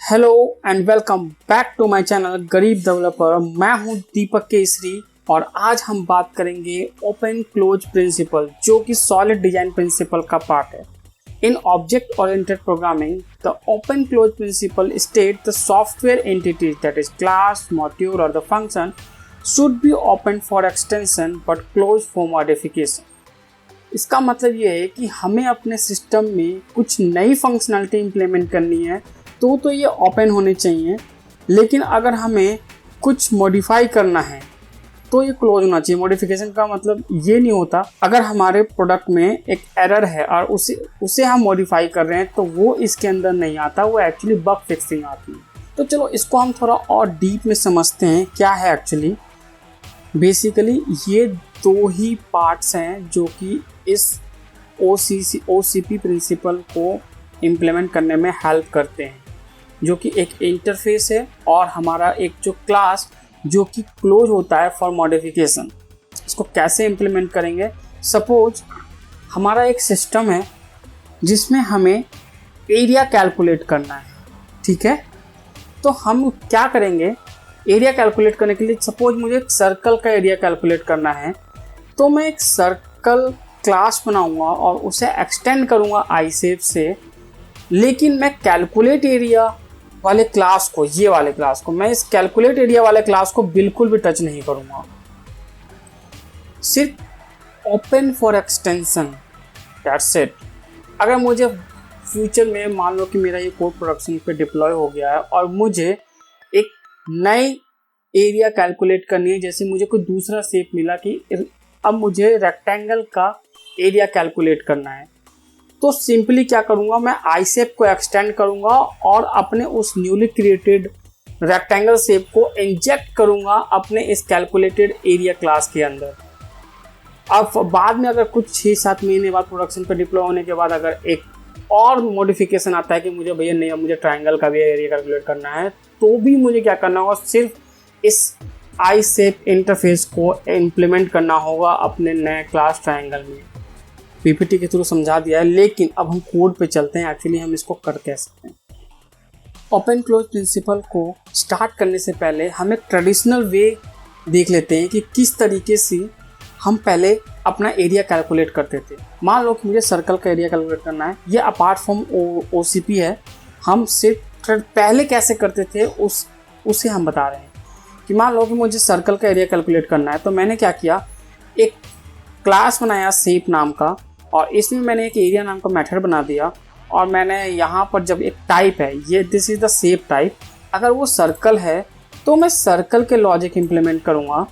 Hello and welcome back to my channel गरीब developer. मैं हूं दीपक केसरी और आज हम बात करेंगे ओपन क्लोज प्रिंसिपल, जो कि सॉलिड डिजाइन प्रिंसिपल का पार्ट है। In object oriented programming, the open close principle state the software entities that is class, module और the function should be open for extension but close for modification. इसका मतलब ये है कि हमें अपने सिस्टम में कुछ नई फंक्शनलिटी इंप्लीमेंट करनी है तो ये ओपन होने चाहिए, लेकिन अगर हमें कुछ मॉडिफाई करना है तो ये क्लोज होना चाहिए। मॉडिफिकेशन का मतलब ये नहीं होता अगर हमारे प्रोडक्ट में एक एरर है और उसे हम मॉडिफाई कर रहे हैं तो वो इसके अंदर नहीं आता, वो एक्चुअली बग फिक्सिंग आती है। तो चलो इसको हम थोड़ा और डीप में समझते हैं क्या है एक्चुअली। बेसिकली ये दो ही पार्ट्स हैं जो कि इस OCP प्रिंसिपल को इम्प्लीमेंट करने में हेल्प करते हैं, जो कि एक इंटरफेस है और हमारा एक जो क्लास जो कि क्लोज होता है फॉर मॉडिफिकेशन। इसको कैसे इम्प्लीमेंट करेंगे? सपोज हमारा एक सिस्टम है जिसमें हमें एरिया कैलकुलेट करना है, ठीक है। तो हम क्या करेंगे? एरिया कैलकुलेट करने के लिए सपोज मुझे एक सर्कल का एरिया कैलकुलेट करना है, तो मैं एक सर्कल क्लास बनाऊंगा और उसे एक्सटेंड करूंगा आई शेप से, लेकिन मैं कैलकुलेट एरिया वाले क्लास को, ये वाले क्लास को, मैं इस कैलकुलेट एरिया वाले क्लास को बिल्कुल भी टच नहीं करूंगा। सिर्फ open for extension, that's it. अगर मुझे फ्यूचर में मान लो कि मेरा ये कोड प्रोडक्शन पे डिप्लॉय हो गया है और मुझे एक नई एरिया कैलकुलेट करनी है, जैसे मुझे कोई दूसरा शेप मिला कि अब मुझे रेक्टेंगल का एरिया कैलकुलेट करना है, तो सिंपली क्या करूंगा, मैं आई शेप को एक्सटेंड करूंगा और अपने उस न्यूली क्रिएटेड रेक्टेंगल शेप को इंजेक्ट करूंगा अपने इस कैलकुलेटेड एरिया क्लास के अंदर। अब बाद में अगर कुछ 6-7 महीने बाद प्रोडक्शन पे डिप्लॉय होने के बाद अगर एक और मॉडिफिकेशन आता है कि मुझे भैया नहीं, अब मुझे ट्रायंगल का भी एरिया कैलकुलेट करना है, तो भी मुझे क्या करना होगा, सिर्फ इस आई शेप इंटरफेस को इम्प्लीमेंट करना होगा अपने नए क्लास ट्रायंगल में। पीपीटी के थ्रू समझा दिया है, लेकिन अब हम कोड पे चलते हैं एक्चुअली हम इसको कर कैसे सकते हैं। ओपन क्लोज प्रिंसिपल को स्टार्ट करने से पहले हम एक ट्रेडिशनल वे देख लेते हैं कि किस तरीके से हम पहले अपना एरिया कैलकुलेट करते थे। मान लो कि मुझे सर्कल का एरिया कैलकुलेट करना है, ये अपार्ट फ्रॉम OCP है। हम सिर्फ पहले कैसे करते थे उसे हम बता रहे हैं कि मान लो कि मुझे सर्कल का एरिया कैलकुलेट करना है, तो मैंने क्या किया, एक क्लास बनाया शेप नाम का और इसमें मैंने एक एरिया नाम का मेथड बना दिया और मैंने यहाँ पर जब एक टाइप है, ये this is the shape type, अगर वो सर्कल है तो मैं सर्कल के लॉजिक इम्प्लीमेंट करूँगा।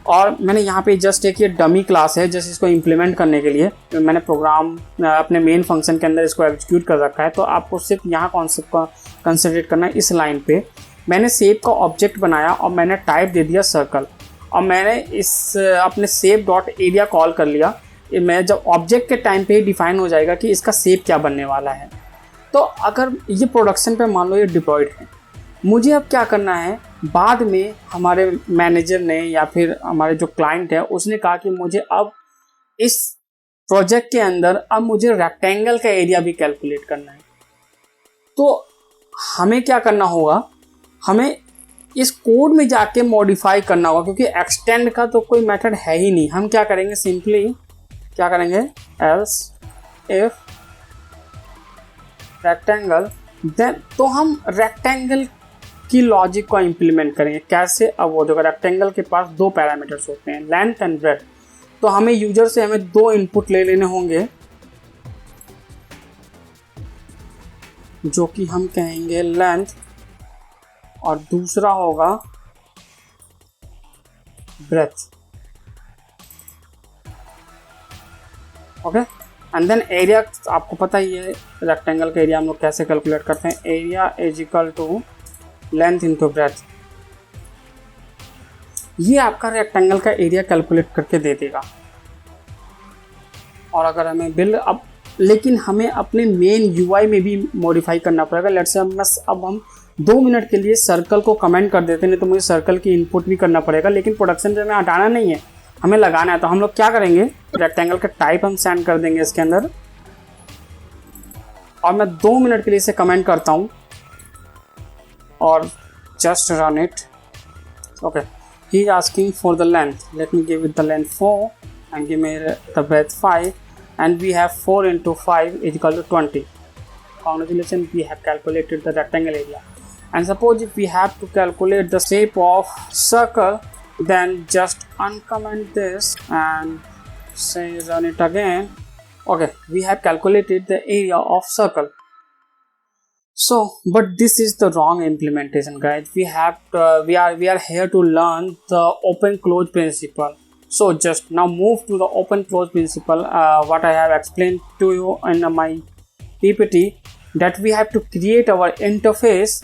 और मैंने यहाँ पे जस्ट एक ये डमी क्लास है, जस्ट इसको इम्प्लीमेंट करने के लिए मैंने प्रोग्राम अपने मेन फंक्शन के अंदर इसको एग्जीक्यूट कर रखा है। तो आपको सिर्फ यहाँ कॉन्सेप्ट का कंसंट्रेट करना है। इस लाइन पे मैंने शेप का ऑब्जेक्ट बनाया और मैंने टाइप दे दिया सर्कल, और मैंने इस अपने शेप डॉट एरिया कॉल कर लिया। मैं जब ऑब्जेक्ट के टाइम पे ही डिफाइन हो जाएगा कि इसका शेप क्या बनने वाला है। तो अगर ये प्रोडक्शन पे मान लो ये डिप्लॉयड है, मुझे अब क्या करना है, बाद में हमारे मैनेजर ने या फिर हमारे जो क्लाइंट है उसने कहा कि मुझे अब इस प्रोजेक्ट के अंदर अब मुझे रेक्टेंगल का एरिया भी कैलकुलेट करना है। तो हमें क्या करना होगा, हमें इस कोड में जाके मॉडिफाई करना होगा, क्योंकि एक्सटेंड का तो कोई मेथड है ही नहीं। हम क्या करेंगे, सिंपली क्या करेंगे, एल्स इफ रेक्टेंगल देन, तो हम रेक्टेंगल की लॉजिक को इम्प्लीमेंट करेंगे। कैसे? अब वो देखो, रेक्टेंगल के पास दो पैरामीटर्स होते हैं, लेंथ एंड ब्रेड्थ। तो हमें यूजर से हमें दो इनपुट ले लेने होंगे, जो कि हम कहेंगे लेंथ और दूसरा होगा breadth. Okay, and then area, आपको पता ही है रेक्टेंगल का एरिया हम लोग कैसे कैलकुलेट करते हैं, area is equal to length into breadth. ये आपका रेक्टेंगल का एरिया कैलकुलेट करके दे देगा। और अगर हमें अब लेकिन हमें अपने मेन UI में भी मॉडिफाई करना पड़ेगा। लेट्स से अब हम 2 मिनट के लिए सर्कल को कमेंट कर देते हैं, नहीं तो मुझे सर्कल की इनपुट भी करना पड़ेगा, लेकिन प्रोडक्शन पे हमें हटाना नहीं है, हमें लगाना है। तो हम लोग क्या करेंगे, रेक्टेंगल का टाइप हम सेंड कर देंगे इसके अंदर, और मैं 2 मिनट के लिए इसे कमेंट करता हूँ। or just run it. Okay, he is asking for the length. Let me give it the length 4 and give me the breadth 5, and we have 4 into 5 is equal to 20. Congratulations, we have calculated the rectangle area. And suppose if we have to calculate the shape of circle, then just uncomment this and say run it again. Okay, we have calculated the area of circle. So, but this is the wrong implementation, guys. We are here to learn the open close principle. So just now move to the open close principle. What I have explained to you in my PPT, that we have to create our interface,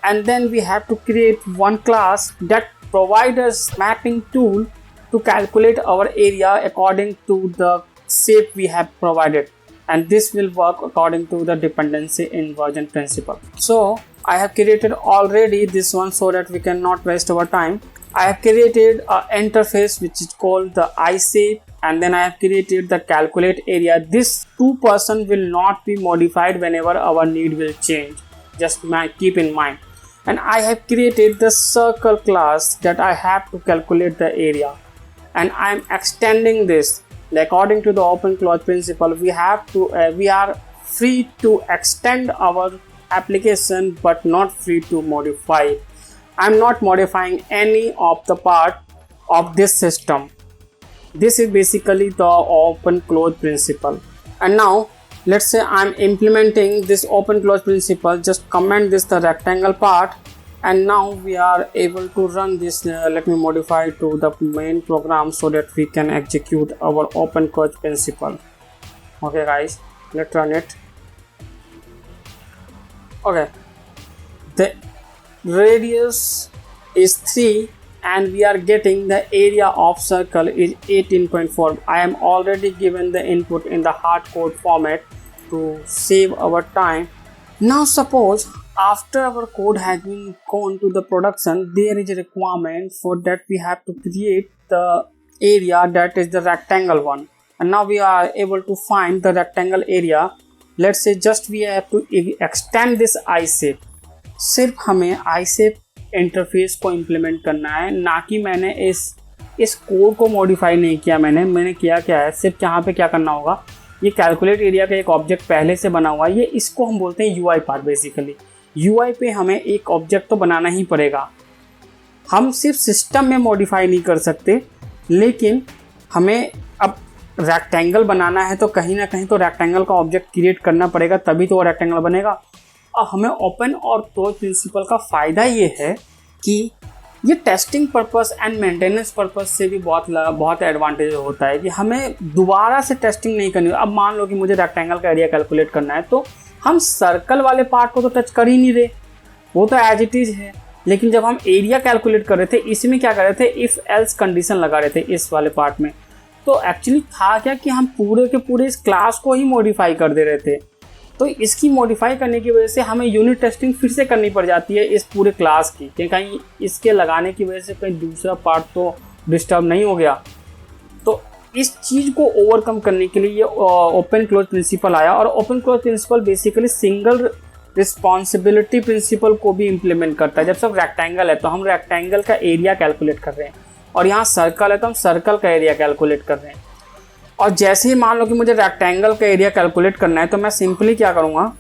and then we have to create one class that provides us mapping tool to calculate our area according to the shape we have provided, and this will work according to the dependency inversion principle. So I have created already this one so that we cannot waste our time. I have created an interface which is called the I shape, and then I have created the calculate area. This 2% will not be modified whenever our need will change, just keep in mind. And I have created the circle class that I have to calculate the area, and I am extending this. According to the open close principle, we are free to extend our application but not free to modify it. I'm not modifying any of the part of this system. This is basically the open close principle. And now let's say I'm implementing this open close principle. Just comment this the rectangle part, and now we are able to run this. Let me modify to the main program so that we can execute our open close principle. Okay guys, let's run it. Okay, the radius is 3 and we are getting the area of circle is 18.4. I am already given the input in the hard code format to save our time. Now suppose after our code has been gone to the production, there is a requirement for that we have to create the area that is the rectangle one, and now we are able to find the rectangle area. Let's say just we have to extend this I shape. सिर्फ हमें आई shape interface को implement करना है, ना कि मैंने इस code को मॉडिफाई नहीं किया। मैंने किया क्या है, सिर्फ यहाँ पे क्या करना होगा, ये कैलकुलेट एरिया का एक ऑब्जेक्ट पहले से बना हुआ है, ये इसको हम बोलते हैं यूआई पार्ट। बेसिकली यूआई पे हमें एक ऑब्जेक्ट तो बनाना ही पड़ेगा। हम सिर्फ सिस्टम में मॉडिफाई नहीं कर सकते, लेकिन हमें अब रेक्टेंगल बनाना है तो कहीं ना कहीं तो रेक्टेंगल का ऑब्जेक्ट क्रिएट करना पड़ेगा, तभी तो वो रेक्टेंगल बनेगा। और हमें ओपन और क्लोज प्रिंसिपल का फ़ायदा ये है कि ये testing purpose and maintenance purpose से भी बहुत एडवांटेज होता है कि हमें दोबारा से टेस्टिंग नहीं करनी। अब मान लो कि मुझे रेक्टेंगल का एरिया कैलकुलेट करना है, तो हम सर्कल वाले पार्ट को तो टच कर ही नहीं रहे, वो तो एज इट इज़ है। लेकिन जब हम एरिया कैलकुलेट कर रहे थे, इसमें क्या कर रहे थे, इफ़ एल्स कंडीशन लगा रहे थे इस वाले पार्ट में, तो एक्चुअली था क्या कि हम पूरे के पूरे इस क्लास को ही मॉडिफाई कर दे रहे थे। तो इसकी मॉडिफाई करने की वजह से हमें यूनिट टेस्टिंग फिर से करनी पड़ जाती है इस पूरे क्लास की, कि कहीं इसके लगाने की वजह से कहीं दूसरा पार्ट तो डिस्टर्ब नहीं हो गया। तो इस चीज़ को ओवरकम करने के लिए ये ओपन क्लोज प्रिंसिपल आया, और open close principle basically single responsibility principle को भी इम्प्लीमेंट करता है। जब सब रेक्टेंगल है तो हम रेक्टेंगल का एरिया कैलकुलेट कर रहे हैं, और यहाँ सर्कल है तो हम सर्कल का एरिया कैलकुलेट कर रहे हैं। और जैसे ही मान लो कि मुझे रेक्टेंगल का एरिया कैलकुलेट करना है, तो मैं सिंपली क्या करूँगा,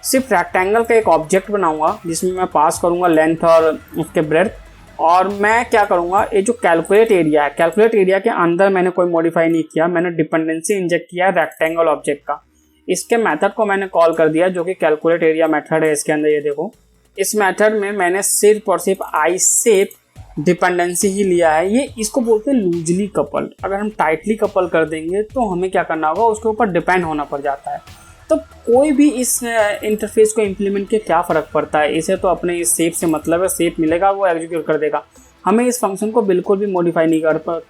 सिर्फ रेक्टेंगल का एक ऑब्जेक्ट बनाऊँगा जिसमें मैं पास करूँगा लेंथ और उसके ब्रेड्थ, और मैं क्या करूँगा, ये जो कैलकुलेट एरिया है, कैलकुलेट एरिया के अंदर मैंने कोई मॉडिफाई नहीं किया, मैंने डिपेंडेंसी इंजेक्ट किया रेक्टेंगल ऑब्जेक्ट का। इसके मेथड को मैंने कॉल कर दिया जो कि कैलकुलेट एरिया मेथड है। इसके अंदर ये देखो, इस मेथड में मैंने सिर्फ और सिर्फ आई शेप डिपेंडेंसी ही लिया है। ये इसको बोलते हैं लूजली कपल्ड। अगर हम टाइटली कपल कर देंगे तो हमें क्या करना होगा, उसके ऊपर डिपेंड होना पड़ जाता है। तो कोई भी इस इंटरफेस को इम्प्लीमेंट के क्या फ़र्क पड़ता है, इसे तो अपने इस शेप से मतलब है, शेप मिलेगा वो एग्जीक्यूट कर देगा, हमें इस फंक्शन को बिल्कुल भी मॉडिफाई नहीं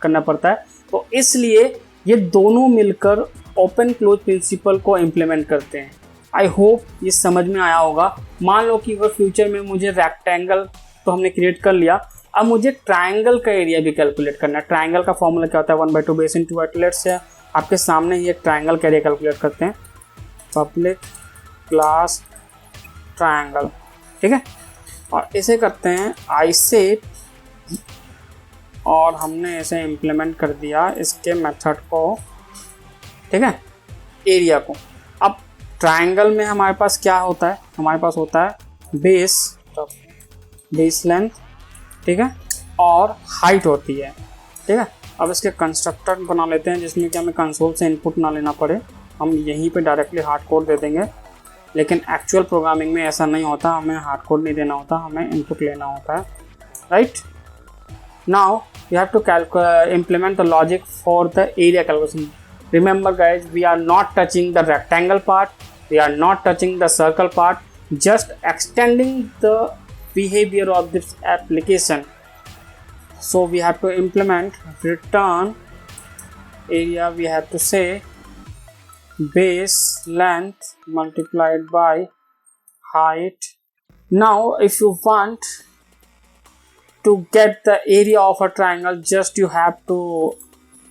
करना पड़ता है। तो इसलिए ये दोनों मिलकर ओपन क्लोज प्रिंसिपल को इम्प्लीमेंट करते हैं। आई होप ये समझ में आया होगा। मान लो कि अगर फ्यूचर में मुझे रेक्टेंगल तो हमने क्रिएट कर लिया, अब मुझे ट्रायंगल का एरिया भी कैलकुलेट करना है। ट्रायंगल का फॉर्मूला क्या होता है, 1/2 बेस इनटू लेट्स से आपके सामने ये ट्रायंगल का एरिया कैलकुलेट करते हैं, पब्लिक क्लास ट्रायंगल, ठीक है। और इसे करते हैं आईसेट, और हमने इसे इम्प्लीमेंट कर दिया इसके मेथड को, ठीक है, एरिया को। अब ट्रायंगल में हमारे पास क्या होता है, हमारे पास होता है बेस लेंथ, ठीक है, और हाइट होती है, ठीक है। अब इसके कंस्ट्रक्टर बना लेते हैं जिसमें कि हमें कंसोल से इनपुट ना लेना पड़े, हम यहीं पे डायरेक्टली हार्ड कोड दे देंगे। लेकिन एक्चुअल प्रोग्रामिंग में ऐसा नहीं होता, हमें हार्ड कोड नहीं देना होता, हमें इनपुट लेना होता है, right. Now we have to implement the logic for the area calculation. Remember guys, we are not touching the rectangle part, we are not touching the circle part, just extending the behavior of this application. So we have to implement return area, we have to say base length multiplied by height. Now if you want to get the area of a triangle, just you have to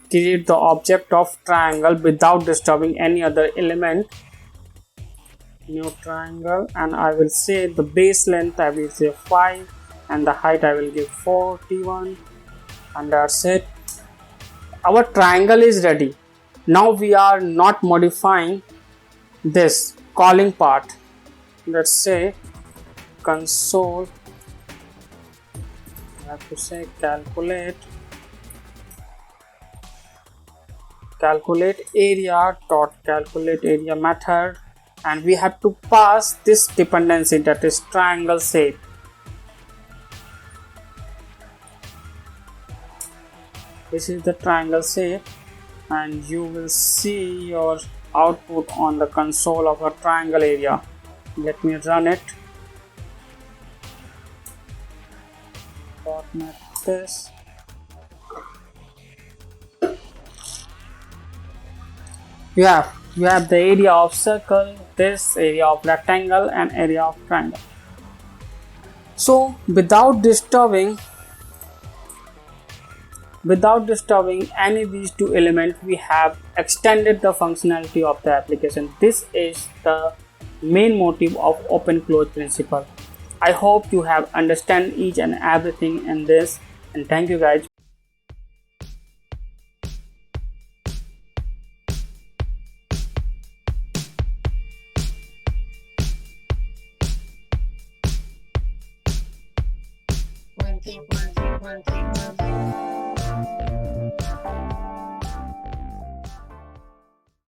create the object of triangle without disturbing any other element. New triangle, and I will say the base length I will say 5 and the height I will give 41, and that's it. Our triangle is ready. Now we are not modifying this calling part. Let's say console, I have to say calculate area dot calculate area method, and we have to pass this dependency, that is triangle shape. This is the triangle shape, and you will see your output on the console of a triangle area. Let me run it. Format this. You have the area of circle, this area of rectangle, and area of triangle. So without disturbing any of these two elements, we have extended the functionality of the application. This is the main motive of open close principle. I hope you have understand each and everything in this, and thank you guys. One, two, one, two, one, two, one, two.